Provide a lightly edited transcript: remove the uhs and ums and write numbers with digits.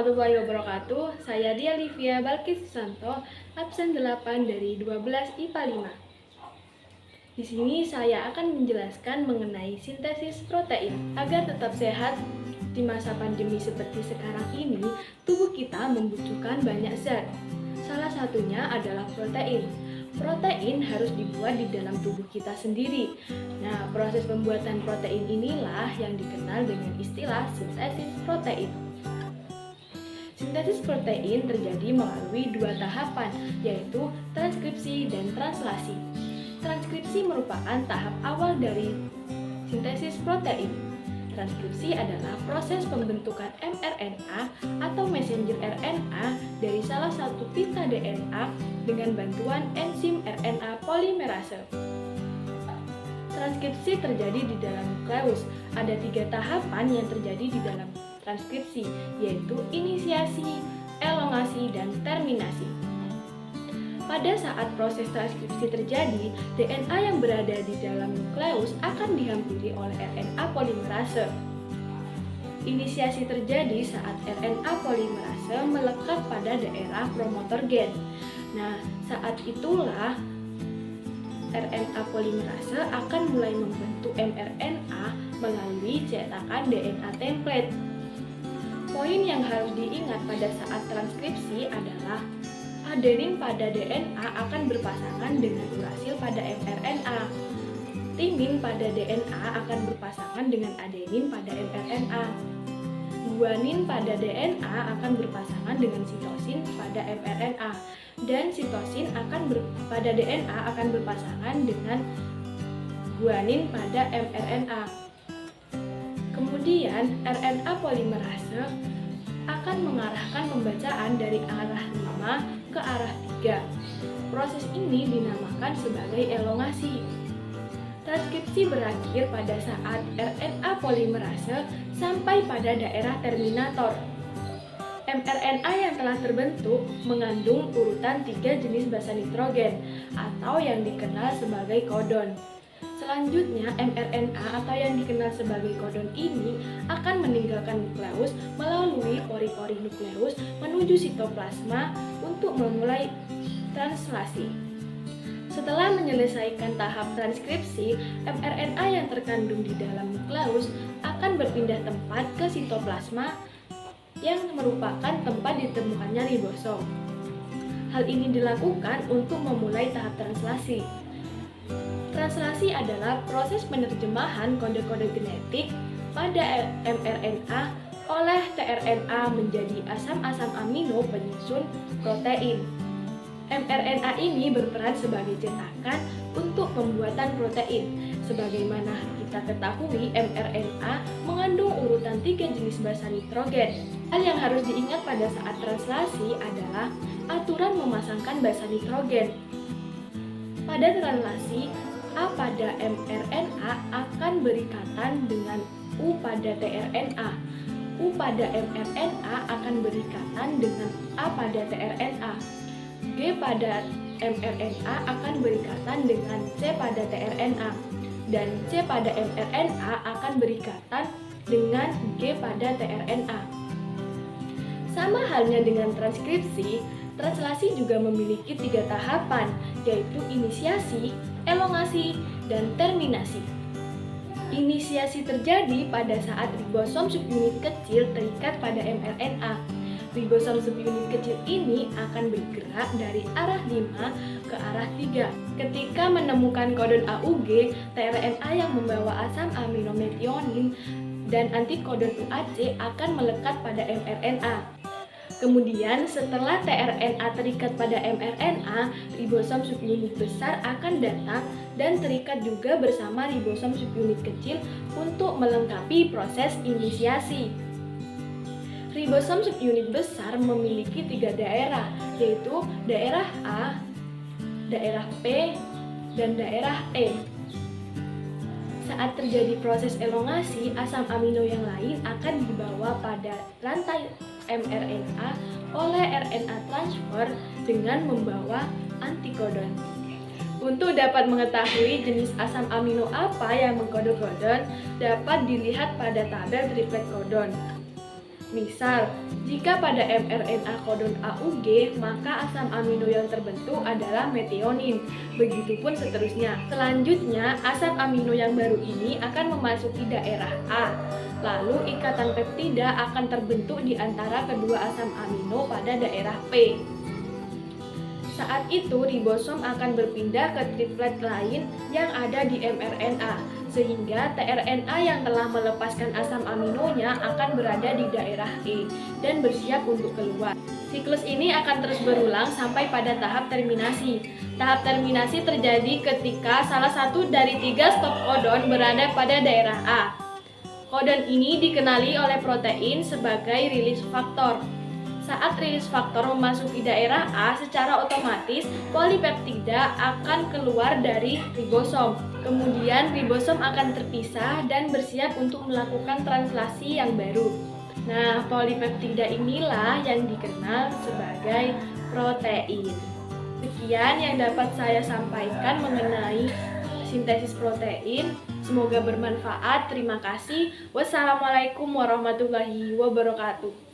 warahmatullahi wabarakatuh. Saya Dia Livia Balkis Susanto, absen 8 dari 12 IPA 5. Di sini saya akan menjelaskan mengenai sintesis protein. Agar tetap sehat di masa pandemi seperti sekarang ini, tubuh kita membutuhkan banyak zat. Salah satunya adalah protein. Protein harus dibuat di dalam tubuh kita sendiri. Nah, proses pembuatan protein inilah yang dikenal dengan istilah sintesis protein. Sintesis protein terjadi melalui dua tahapan, yaitu transkripsi dan translasi. Transkripsi merupakan tahap awal dari sintesis protein. Transkripsi adalah proses pembentukan mRNA atau messenger RNA dari salah satu pita DNA dengan bantuan enzim RNA polimerase. Transkripsi terjadi di dalam nukleus. Ada 3 tahapan yang terjadi di dalam transkripsi, yaitu inisiasi, elongasi, dan terminasi. Pada saat proses transkripsi terjadi, DNA yang berada di dalam nukleus akan dihampiri oleh RNA polimerase. Inisiasi terjadi saat RNA polimerase melekat pada daerah promotor gen. Nah, saat itulah RNA polimerase akan mulai membentuk mRNA melalui cetakan DNA template. Poin yang harus diingat pada saat transkripsi adalah adenin pada DNA akan berpasangan dengan urasil pada mRNA. Timin pada DNA akan berpasangan dengan adenin pada mRNA. Guanin pada DNA akan berpasangan dengan sitosin pada mRNA. Dan sitosin pada DNA akan berpasangan dengan guanin pada mRNA. Kemudian RNA polimerase akan mengarahkan pembacaan dari arah 5 ke arah 3. Proses ini dinamakan sebagai elongasi. Transkripsi berakhir pada saat RNA polimerase sampai pada daerah terminator. mRNA yang telah terbentuk mengandung urutan 3 jenis basa nitrogen atau yang dikenal sebagai kodon. Selanjutnya, mRNA atau yang dikenal sebagai kodon ini akan meninggalkan nukleus melalui pori-pori nukleus menuju sitoplasma untuk memulai translasi. Setelah menyelesaikan tahap transkripsi, mRNA yang terkandung di dalam nukleus akan berpindah tempat ke sitoplasma yang merupakan tempat ditemukannya ribosom. Hal ini dilakukan untuk memulai tahap translasi. Translasi adalah proses penerjemahan kode-kode genetik pada mRNA oleh tRNA menjadi asam-asam amino penyusun protein. mRNA ini berperan sebagai cetakan untuk pembuatan protein. Sebagaimana kita ketahui, mRNA mengandung urutan 3 jenis basa nitrogen. Hal yang harus diingat pada saat translasi adalah aturan memasangkan basa nitrogen. Pada translasi, A pada mRNA akan berikatan dengan U pada tRNA. U pada mRNA akan berikatan dengan A pada tRNA. G pada mRNA akan berikatan dengan C pada tRNA. Dan C pada mRNA akan berikatan dengan G pada tRNA. Sama halnya dengan transkripsi, translasi juga memiliki 3 tahapan, yaitu inisiasi, elongasi, dan terminasi. Inisiasi terjadi pada saat ribosom subunit kecil terikat pada mRNA. Ribosom subunit kecil ini akan bergerak dari arah 5 ke arah 3. Ketika menemukan kodon AUG, tRNA yang membawa asam amino metionin dan antikodon UAC akan melekat pada mRNA. Kemudian setelah tRNA terikat pada mRNA, ribosom subunit besar akan datang dan terikat juga bersama ribosom subunit kecil untuk melengkapi proses inisiasi. Ribosom subunit besar memiliki 3 daerah, yaitu daerah A, daerah P, dan daerah E. Saat terjadi proses elongasi, asam amino yang lain akan dibawa pada rantai mRNA oleh RNA transfer dengan membawa antikodon. Untuk dapat mengetahui jenis asam amino apa yang mengkode kodon, dapat dilihat pada tabel triplet kodon. Misal, jika pada mRNA kodon AUG, maka asam amino yang terbentuk adalah metionin. Begitupun seterusnya. Selanjutnya, asam amino yang baru ini akan memasuki daerah A. Lalu ikatan peptida akan terbentuk di antara kedua asam amino pada daerah P. Saat itu ribosom akan berpindah ke triplet lain yang ada di mRNA, sehingga tRNA yang telah melepaskan asam aminonya akan berada di daerah E dan bersiap untuk keluar. Siklus ini akan terus berulang sampai pada tahap terminasi. Tahap terminasi terjadi ketika salah satu dari 3 stop kodon berada pada daerah A. Kodon ini dikenali oleh protein sebagai release factor. Saat rilis faktor memasuki daerah A, secara otomatis polipeptida akan keluar dari ribosom. Kemudian ribosom akan terpisah dan bersiap untuk melakukan translasi yang baru. Nah, polipeptida inilah yang dikenal sebagai protein. Sekian yang dapat saya sampaikan mengenai sintesis protein. Semoga bermanfaat. Terima kasih. Wassalamualaikum warahmatullahi wabarakatuh.